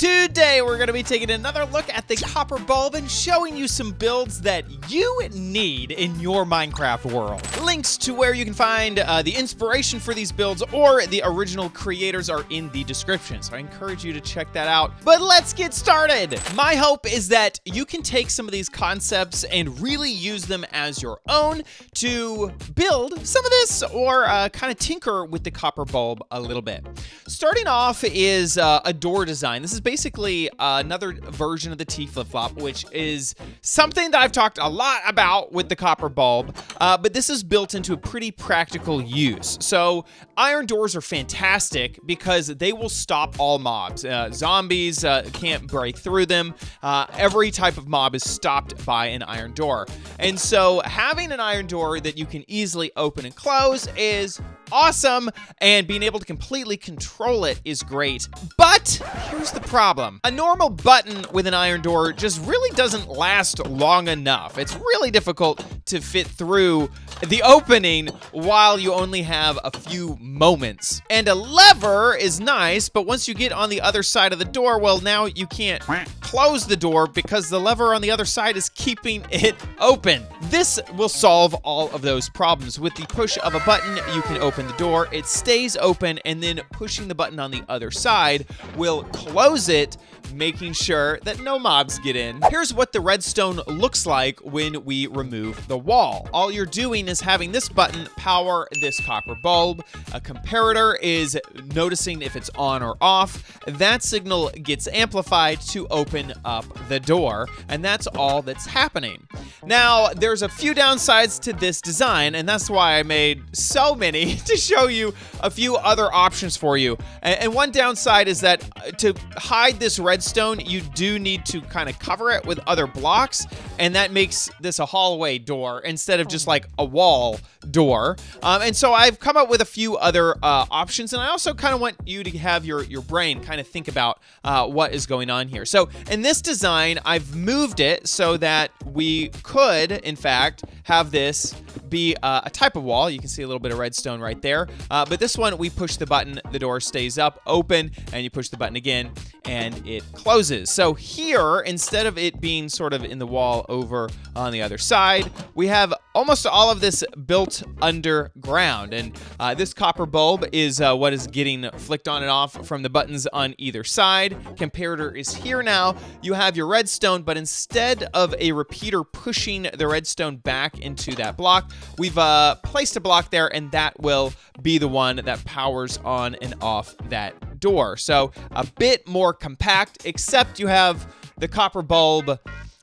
Today, we're going to be taking another look at the copper bulb and showing you some builds that you need in your Minecraft world. Links to where you can find the inspiration for these builds or the original creators are in the description, so I encourage you to check that out. But let's get started. My hope is that you can take some of these concepts and really use them as your own to build some of this or kind of tinker with the copper bulb a little bit. Starting off is a door design. This is basically another version of the T flip-flop, which is something that I've talked a lot about with the copper bulb, but this is built into a pretty practical use. So iron doors are fantastic because they will stop all mobs. Zombies can't break through them. Every type of mob is stopped by an iron door. And so having an iron door that you can easily open and close is awesome, and being able to completely control it is great. But here's the problem. A normal button with an iron door just really doesn't last long enough. It's really difficult to fit through the opening while you only have a few moments. And a lever is nice, but once you get on the other side of the door, well, now you can't close the door because the lever on the other side is keeping it open. This will solve all of those problems. With the push of a button, you can open the door, it stays open, and then pushing the button on the other side will close it, making sure that no mobs get in. Here's what the redstone looks like when we remove the wall. All you're doing is having this button power this copper bulb. A comparator is noticing if it's on or off. That signal gets amplified to open up the door, and that's all that's happening. Now, there's a few downsides to this design, and that's why I made so many to show you a few other options for you. And one downside is that to hide this redstone, you do need to kind of cover it with other blocks, and that makes this a hallway door instead of just like a wall door. And so I've come up with a few other options, and I also kind of want you to have your brain kind of think about what is going on here. So in this design, I've moved it so that we could, in fact, have this be a type of wall. You can see a little bit of redstone right there. But this one, we push the button, the door stays up, open, and you push the button again, and it closes. So here, instead of it being sort of in the wall over on the other side, we have almost all of this built underground. And this copper bulb is what is getting flicked on and off from the buttons on either side. Comparator is here now. You have your redstone, but instead of a repeater pushing the redstone back into that block, we've placed a block there, and that will be the one that powers on and off that door. So a bit more compact, except you have the copper bulb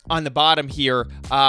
on the bottom here,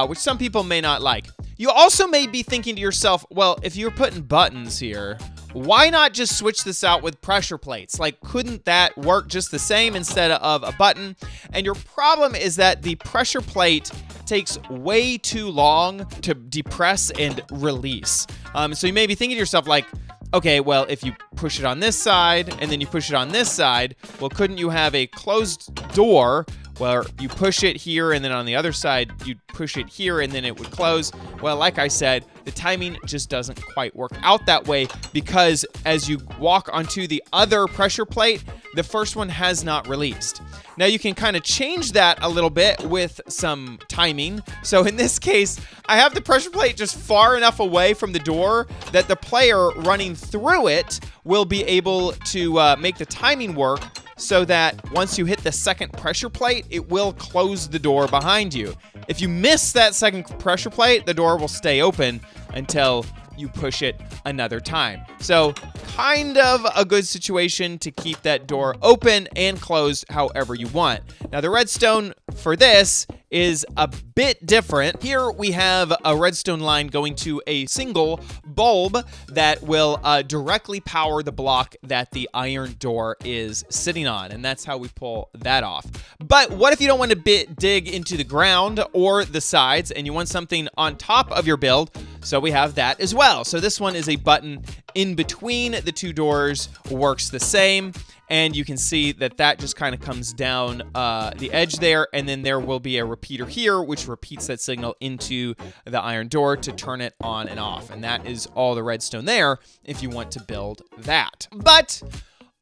which some people may not like. You also may be thinking to yourself, well, if you're putting buttons here, why not just switch this out with pressure plates? Like, couldn't that work just the same instead of a button? And your problem is that the pressure plate takes way too long to depress and release. So you may be thinking to yourself like, okay, well, if you push it on this side and then you push it on this side, well, couldn't you have a closed door where you push it here and then on the other side you push it here and then it would close? Well, like I said, the timing just doesn't quite work out that way because as you walk onto the other pressure plate, the first one has not released. Now you can kind of change that a little bit with some timing. So in this case, I have the pressure plate just far enough away from the door that the player running through it will be able to make the timing work so that once you hit the second pressure plate, it will close the door behind you. If you miss that second pressure plate, the door will stay open until you push it another time. So kind of a good situation to keep that door open and closed however you want. Now the redstone for this is a bit different. Here we have a redstone line going to a single bulb that will directly power the block that the iron door is sitting on, and that's how we pull that off. But what if you don't want to dig into the ground or the sides and you want something on top of your build? So we have that as well. So this one is a button in between the two doors, works the same. And you can see that that just kind of comes down the edge there, and then there will be a repeater here, which repeats that signal into the iron door to turn it on and off. And that is all the redstone there if you want to build that. But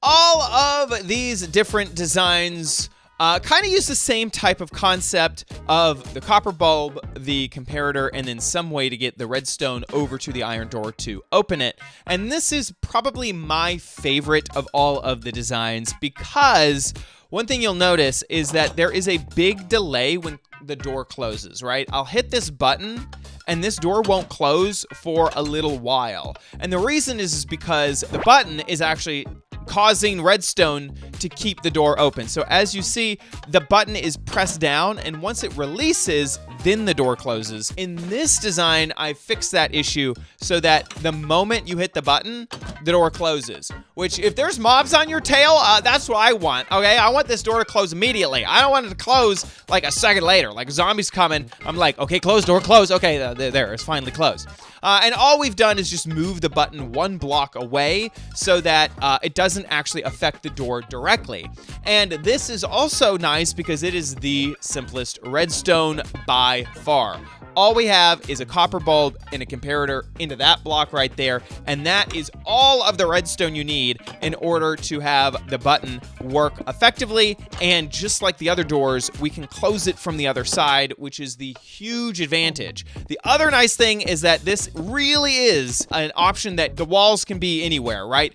all of these different designs kind of use the same type of concept of the copper bulb, the comparator, and then some way to get the redstone over to the iron door to open it. And this is probably my favorite of all of the designs, because one thing you'll notice is that there is a big delay when the door closes, right? I'll hit this button and this door won't close for a little while. And the reason is because the button is actually causing redstone to keep the door open. So as you see, the button is pressed down, and once it releases, then the door closes. In this design, I fixed that issue so that the moment you hit the button, the door closes. Which, if there's mobs on your tail, that's what I want, okay? I want this door to close immediately. I don't want it to close like a second later. Like, zombies coming, I'm like, okay, close, door, close. Okay, there, it's finally closed. And all we've done is just move the button one block away so that it doesn't actually affect the door directly. And this is also nice because it is the simplest redstone by far. All we have is a copper bulb and a comparator into that block right there, and that is all of the redstone you need in order to have the button work effectively. And just like the other doors, we can close it from the other side, which is the huge advantage. The other nice thing is that this really is an option that the walls can be anywhere, right?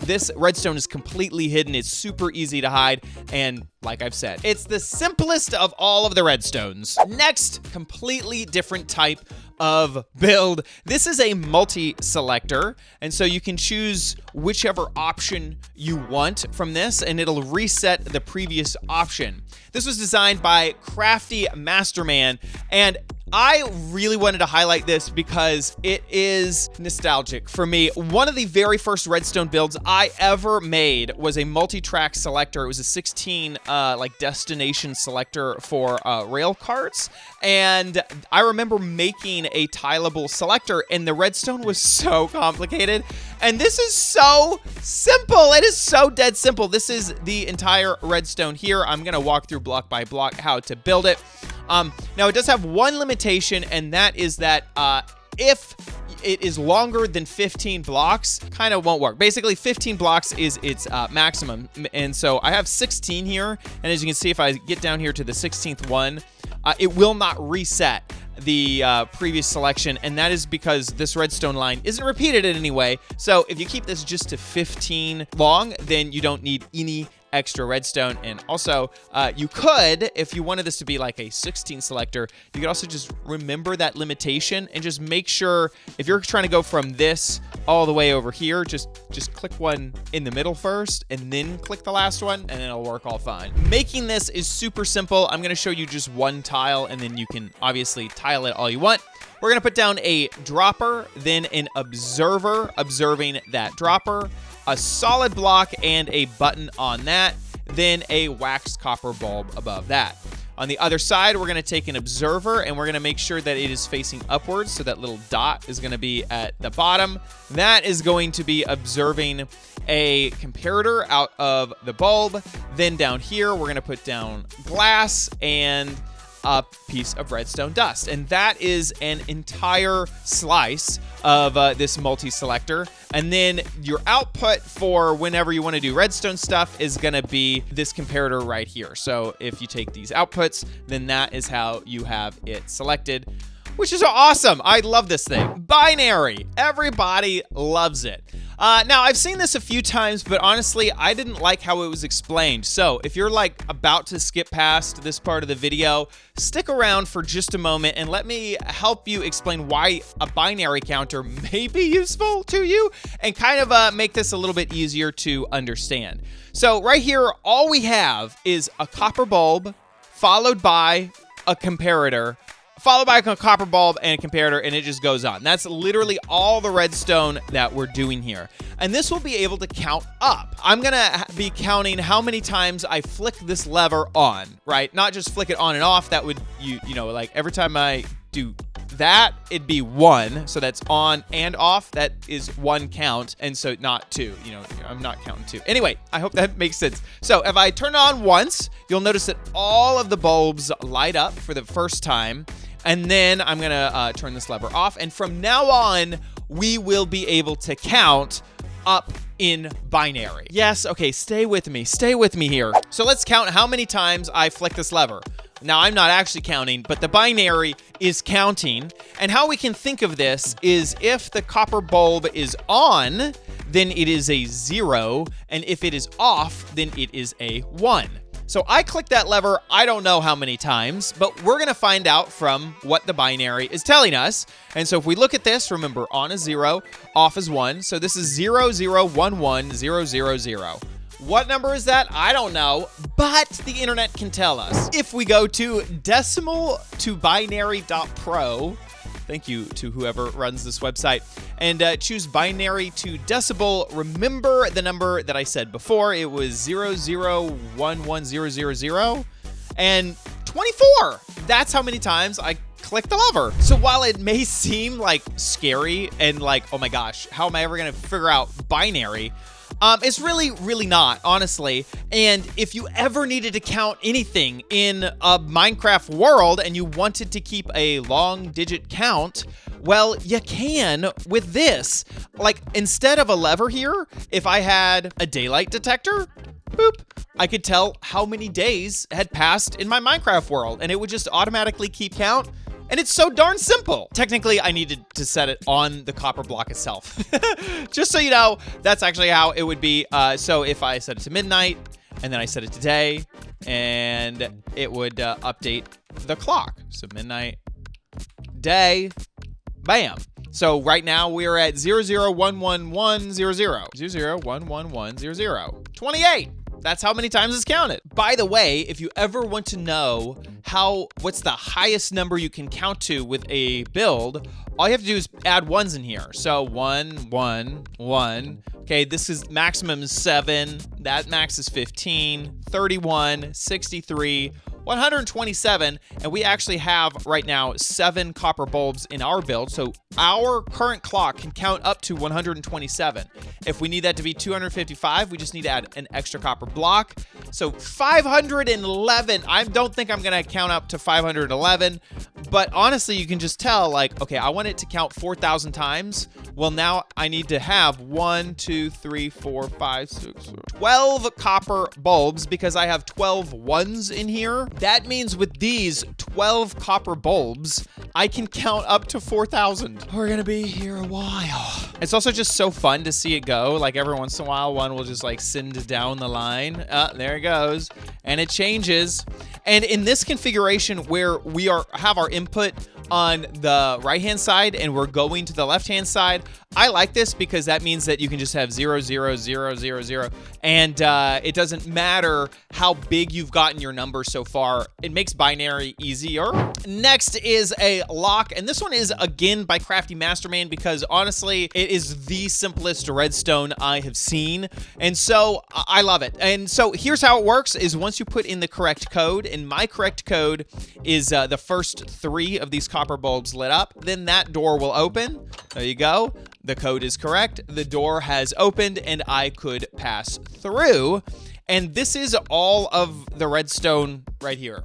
This redstone is completely hidden. It's super easy to hide, and like I've said, it's the simplest of all of the redstones. Next, completely different type of build. This is a multi-selector, and so you can choose whichever option you want from this, and it'll reset the previous option. This was designed by Crafty Masterman, and I really wanted to highlight this because it is nostalgic for me. One of the very first redstone builds I ever made was a multi-track selector. It was a 16 like destination selector for rail carts, and I remember making a tileable selector, and the redstone was so complicated. And this is so simple. It is so dead simple. This is the entire redstone here. I'm gonna walk through block by block how to build it. Now it does have one limitation, and that is that if it is longer than 15 blocks, kind of won't work. Basically, 15 blocks is its maximum, and so I have 16 here, and as you can see, if I get down here to the 16th one, it will not reset the previous selection, and that is because this redstone line isn't repeated in any way. So if you keep this just to 15 long, then you don't need any extra redstone. And also, you could, if you wanted this to be like a 16 selector, you could also just remember that limitation and just make sure, if you're trying to go from this all the way over here, just click one in the middle first and then click the last one, and then it'll work all fine. Making this is super simple. I'm gonna show you just one tile, and then you can obviously tile it all you want. We're gonna put down a dropper, then an observer observing that dropper, a solid block and a button on that, then a waxed copper bulb above that. On the other side, we're gonna take an observer, and we're gonna make sure that it is facing upwards, so that little dot is gonna be at the bottom. That is going to be observing a comparator out of the bulb. Then down here, we're gonna put down glass and a piece of redstone dust, and that is an entire slice of this multi-selector. And then your output for whenever you want to do redstone stuff is going to be this comparator right here. So if you take these outputs, then that is how you have it selected, which is awesome. I love this thing. Binary. Everybody loves it. Now, I've seen this a few times, but honestly, I didn't like how it was explained. So if you're like about to skip past this part of the video, stick around for just a moment and let me help you explain why a binary counter may be useful to you, and kind of make this a little bit easier to understand. So right here, all we have is a copper bulb followed by a comparator, followed by a copper bulb and a comparator, and it just goes on. That's literally all the redstone that we're doing here. And this will be able to count up. I'm gonna be counting how many times I flick this lever on, right? Not just flick it on and off. That would, you know, like every time I do that, it'd be 1. So that's on and off. That is 1 count. And so not 2, you know, I'm not counting 2. Anyway, I hope that makes sense. So if I turn it on once, you'll notice that all of the bulbs light up for the first time. And then I'm gonna turn this lever off. And from now on, we will be able to count up in binary. Yes, okay, stay with me here. So let's count how many times I flick this lever. Now, I'm not actually counting, but the binary is counting. And how we can think of this is if the copper bulb is on, then it is a 0, and if it is off, then it is a 1. So I click that lever, I don't know how many times, but we're gonna find out from what the binary is telling us. And so if we look at this, remember, on is 0, off is 1. So this is 0, 0, 1, 1, 0, 0, 0. What number is that? I don't know, but the internet can tell us. If we go to decimal-to-binary.pro, thank you to whoever runs this website, and choose binary to decibel, remember the number that I said before. It was 0011000 and 24. That's how many times I click the lever. So while it may seem like scary and like, oh my gosh, how am I ever gonna figure out binary? It's really not, honestly. And if you ever needed to count anything in a Minecraft world and you wanted to keep a long digit count, well, you can with this. Like, instead of a lever here, if I had a daylight detector, boop, I could tell how many days had passed in my Minecraft world, and it would just automatically keep count. And it's so darn simple. Technically, I needed to set it on the copper block itself. Just so you know, that's actually how it would be. So if I set it to midnight, and then I set it to day, and it would update the clock. So midnight, day, bam. So right now we're at 0011100. 0011100. 28. That's how many times it's counted. By the way, if you ever want to know what's the highest number you can count to with a build, all you have to do is add ones in here. So 1, 1, 1. Okay, this is maximum is 7. That max is 15, 31, 63, 127, and we actually have right now 7 copper bulbs in our build, so our current clock can count up to 127. If we need that to be 255, we just need to add an extra copper block. So 511, I don't think I'm gonna count up to 511, but honestly, you can just tell, like, okay, I want it to count 4,000 times. Well, now I need to have 1, 2, 3, 4, 5, 6, 12 copper bulbs because I have 12 ones in here. That means with these 12 copper bulbs, I can count up to 4,000. We're gonna be here a while. It's also just so fun to see it go. Like every once in a while, one will just like send down the line. There it goes. And it changes. And in this configuration where we have our input on the right-hand side and we're going to the left-hand side, I like this because that means that you can just have 0, 0, 0, 0, 0. And it doesn't matter how big you've gotten your number so far. It makes binary easier. Next is a lock. And this one is, again, by Crafty Masterman because, honestly, it is the simplest redstone I have seen. And so I love it. And so here's how it works is once you put in the correct code, and my correct code is the first 3 of these copper bulbs lit up, then that door will open. There you go. The code is correct. The door has opened and I could pass through. And this is all of the redstone right here.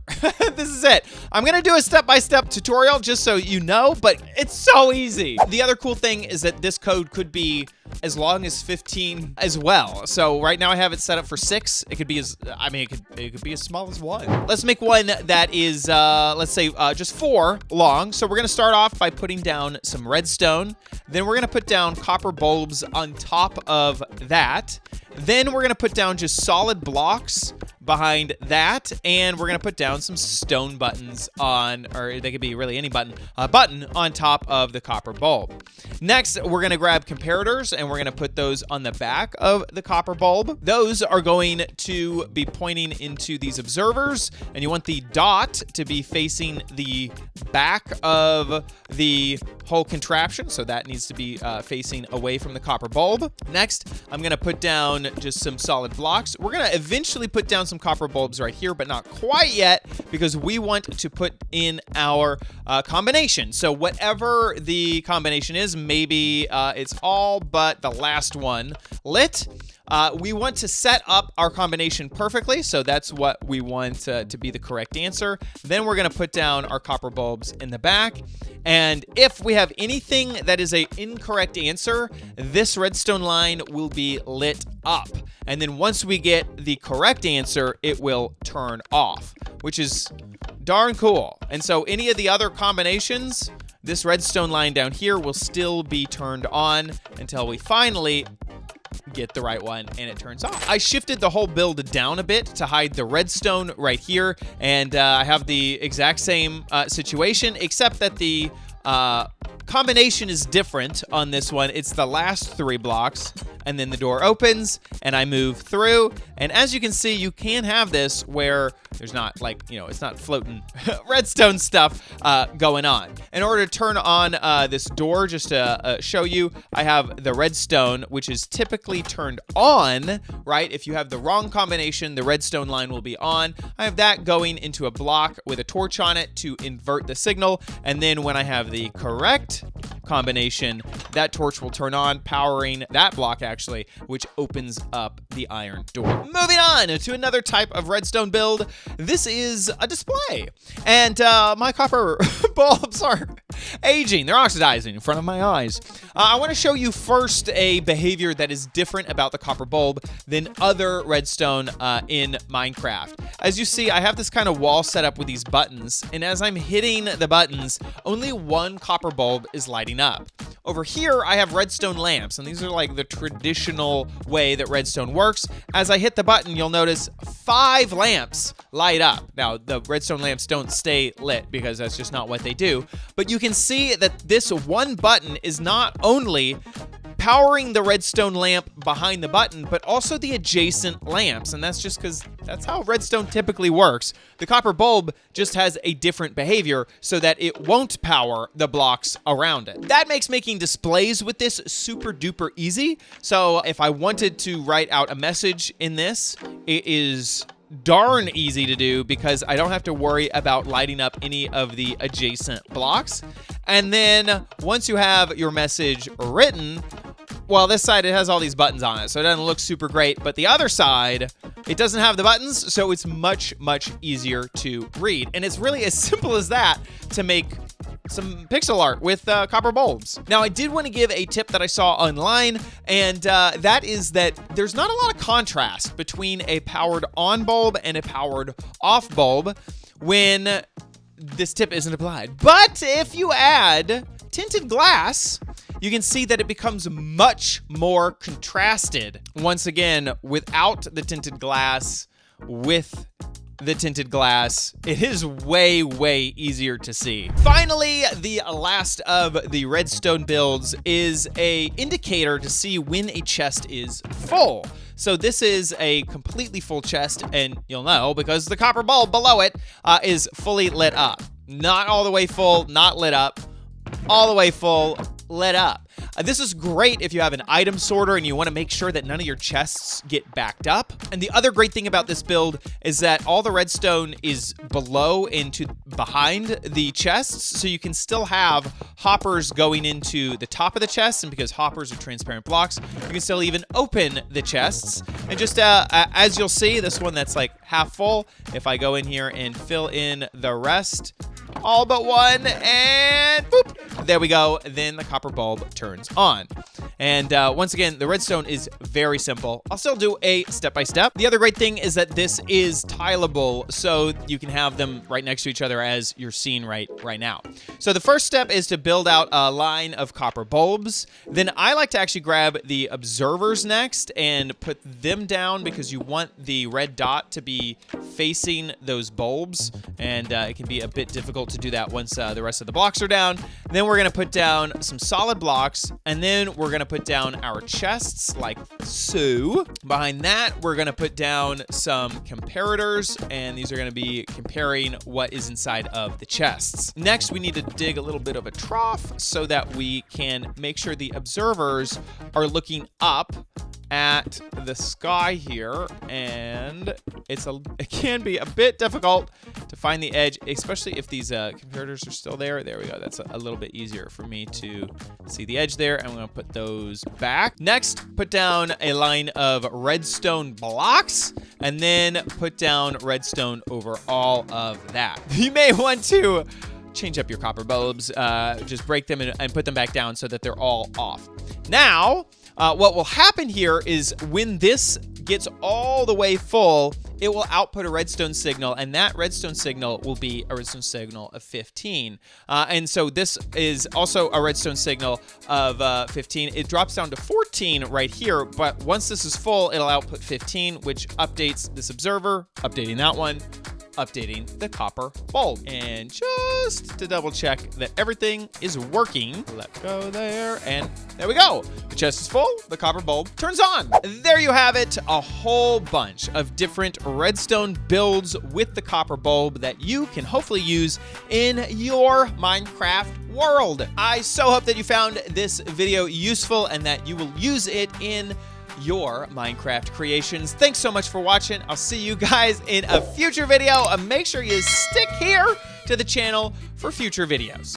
This is it. I'm gonna do a step-by-step tutorial just so you know, but it's so easy. The other cool thing is that this code could be as long as 15 as well. So right now I have it set up for 6. It could be as, I mean, it could be as small as 1. Let's make one that is, let's say, just 4 long. So we're gonna start off by putting down some redstone. Then we're gonna put down copper bulbs on top of that. Then we're gonna put down just solid blocks behind that, and we're gonna put down some stone buttons on, or they could be really any button, a button on top of the copper bulb. Next, we're gonna grab comparators and we're gonna put those on the back of the copper bulb. Those are going to be pointing into these observers, and you want the dot to be facing the back of the whole contraption, so that needs to be facing away from the copper bulb. Next, I'm gonna put down just some solid blocks. We're gonna eventually put down some copper bulbs right here, but not quite yet because we want to put in our combination. So whatever the combination is, maybe it's all but the last one lit. we want to set up our combination perfectly, so that's what we want to be the correct answer. Then we're going to put down our copper bulbs in the back, and if we have anything that is an incorrect answer, this redstone line will be lit up. And then once we get the correct answer, it will turn off, which is darn cool. And so any of the other combinations, this redstone line down here will still be turned on until we finally get the right one and it turns off. I shifted the whole build down a bit to hide the redstone right here, and I have the exact same situation, except that the combination is different on this one. It's the last 3 blocks, and then the door opens, and I move through. And as you can see, you can have this where there's not, like, you know, it's not floating redstone stuff going on. In order to turn on this door, just to show you, I have the redstone, which is typically turned on, right? If you have the wrong combination, the redstone line will be on. I have that going into a block with a torch on it to invert the signal, and then when I have the correct combination, that torch will turn on, powering that block actually, which opens up the iron door. Moving on to another type of redstone build. This is a display, and my copper bulbs are aging. They're oxidizing in front of my eyes. I want to show you first a behavior that is different about the copper bulb than other redstone in Minecraft. As you see, I have this kind of wall set up with these buttons, and as I'm hitting the buttons, only one copper bulb is lighting up. Over here, I have redstone lamps, and these are like the traditional way that redstone works. As I hit the button, you'll notice 5 lamps light up. Now, the redstone lamps don't stay lit because that's just not what they do, but you can see that this one button is not only powering the redstone lamp behind the button, but also the adjacent lamps. And that's just because that's how redstone typically works. The copper bulb just has a different behavior so that it won't power the blocks around it. That makes making displays with this super duper easy. So if I wanted to write out a message in this, it is darn easy to do because I don't have to worry about lighting up any of the adjacent blocks. And then once you have your message written, well, this side, it has all these buttons on it, so it doesn't look super great, but the other side, it doesn't have the buttons, so it's much, much easier to read. And it's really as simple as that to make some pixel art with copper bulbs. Now, I did want to give a tip that I saw online, and that is that there's not a lot of contrast between a powered on bulb and a powered off bulb when this tip isn't applied. But if you add tinted glass, you can see that it becomes much more contrasted. Once again, without the tinted glass, with the tinted glass, it is way, way easier to see. Finally, the last of the redstone builds is a indicator to see when a chest is full. So this is a completely full chest, and you'll know because the copper bulb below it is fully lit up. Not all the way full, not lit up. All the way full, lit up. This is great if you have an item sorter and you want to make sure that none of your chests get backed up. And the other great thing about this build is that all the redstone is below and behind the chests, so you can still have hoppers going into the top of the chests, and because hoppers are transparent blocks, you can still even open the chests. And just as you'll see, this one that's like half full, if I go in here and fill in the rest, all but one, and boop, there we go. Then the copper bulb turns on. And once again, the redstone is very simple. I'll still do a step-by-step. The other great thing is that this is tileable, so you can have them right next to each other as you're seeing right now. So the first step is to build out a line of copper bulbs. Then I like to actually grab the observers next and put them down because you want the red dot to be facing those bulbs, and it can be a bit difficult to do that once the rest of the blocks are down. Then we're going to put down some solid blocks, and then we're going to put down our chests like so. Behind that, we're going to put down some comparators, and these are going to be comparing what is inside of the chests. Next, we need to dig a little bit of a trough so that we can make sure the observers are looking up at the sky here, and it can be a bit difficult to find the edge, especially if these comparators are still there. There we go. That's a little bit easier for me to see the edge there. I'm going to put those back. Next, put down a line of redstone blocks, and then put down redstone over all of that. You may want to change up your copper bulbs, just break them and put them back down so that they're all off. Now, what will happen here is when this gets all the way full, it will output a redstone signal, and that redstone signal will be a redstone signal of 15. And so this is also a redstone signal of 15. It drops down to 14 right here, but once this is full, it'll output 15, which updates this observer, updating that one, updating the copper bulb. And just to double check that everything is working, let go there, and there we go. The chest is full, the copper bulb turns on. There you have it, a whole bunch of different redstone builds with the copper bulb that you can hopefully use in your Minecraft world. I so hope that you found this video useful and that you will use it in your Minecraft creations. Thanks so much for watching. I'll see you guys in a future video. Make sure you stick here to the channel for future videos.